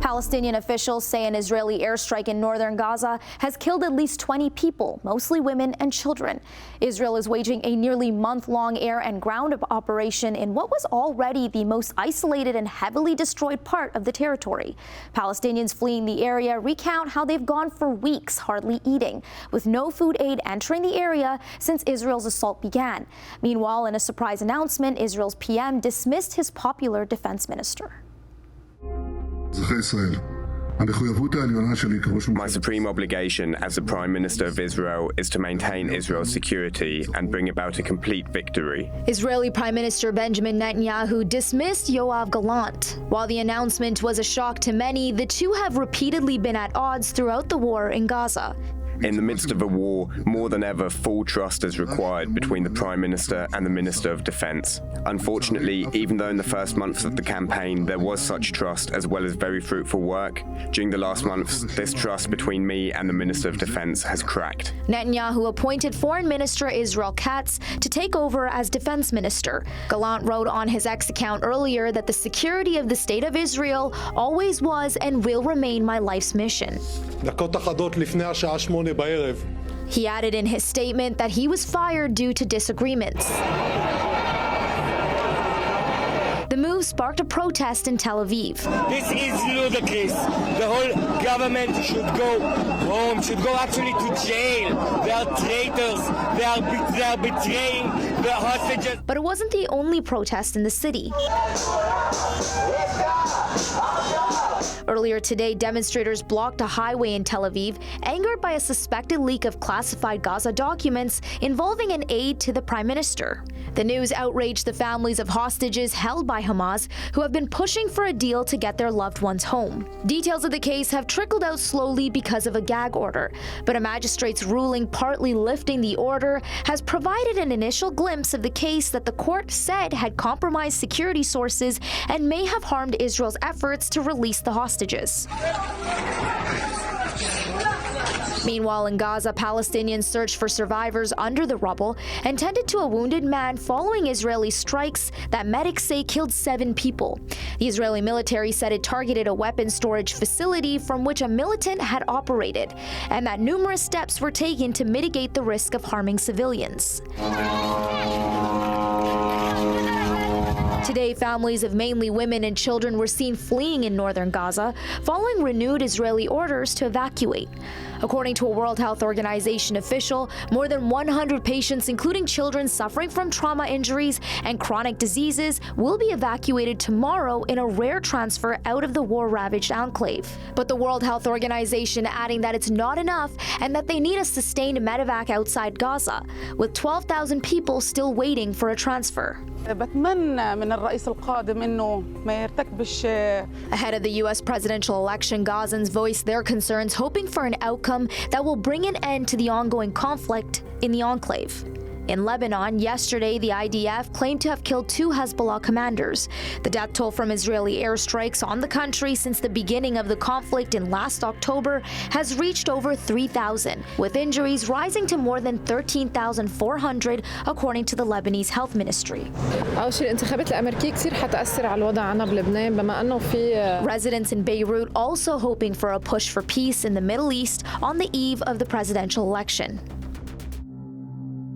Palestinian officials say an Israeli airstrike in northern Gaza has killed at least 20 people, mostly women and children. Israel is waging a nearly month-long air and ground operation in what was already the most isolated and heavily destroyed part of the territory. Palestinians fleeing the area recount how they've gone for weeks hardly eating, with no food aid entering the area since Israel's assault began. Meanwhile, in a surprise announcement, Israel's PM dismissed his popular defense minister. My supreme obligation as the Prime Minister of Israel is to maintain Israel's security and bring about a complete victory. Israeli Prime Minister Benjamin Netanyahu dismissed Yoav Gallant. While the announcement was a shock to many, the two have repeatedly been at odds throughout the war in Gaza. In the midst of a war, more than ever, full trust is required between the Prime Minister and the Minister of Defence. Unfortunately, even though in the first months of the campaign there was such trust as well as very fruitful work, during the last months, this trust between me and the Minister of Defence has cracked. Netanyahu appointed Foreign Minister Israel Katz to take over as Defence Minister. Gallant wrote on his X account earlier that the security of the State of Israel always was and will remain my life's mission. He added in his statement that he was fired due to disagreements. The move sparked a protest in Tel Aviv. This is ludicrous. The whole government should go home, should go actually to jail. They are traitors. They are betraying the hostages. But it wasn't the only protest in the city. Earlier today, demonstrators blocked a highway in Tel Aviv, angered by a suspected leak of classified Gaza documents involving an aide to the Prime Minister. The news outraged the families of hostages held by Hamas, who have been pushing for a deal to get their loved ones home. Details of the case have trickled out slowly because of a gag order, but a magistrate's ruling partly lifting the order has provided an initial glimpse of the case that the court said had compromised security sources and may have harmed Israel's efforts to release the hostages. Meanwhile, in Gaza, Palestinians searched for survivors under the rubble and tended to a wounded man following Israeli strikes that medics say killed 7 people. The Israeli military said it targeted a weapons storage facility from which a militant had operated, and that numerous steps were taken to mitigate the risk of harming civilians. Today, families of mainly women and children were seen fleeing in northern Gaza, following renewed Israeli orders to evacuate. According to a World Health Organization official, more than 100 patients, including children suffering from trauma injuries and chronic diseases, will be evacuated tomorrow in a rare transfer out of the war-ravaged enclave. But the World Health Organization adding that it's not enough and that they need a sustained medevac outside Gaza, with 12,000 people still waiting for a transfer. Ahead of the U.S. presidential election, Gazans voiced their concerns, hoping for an outcome that will bring an end to the ongoing conflict in the enclave. In Lebanon, yesterday, the IDF claimed to have killed 2 Hezbollah commanders. The death toll from Israeli airstrikes on the country since the beginning of the conflict in last October has reached over 3,000, with injuries rising to more than 13,400, according to the Lebanese health ministry. Residents in Beirut also hoping for a push for peace in the Middle East on the eve of the presidential election.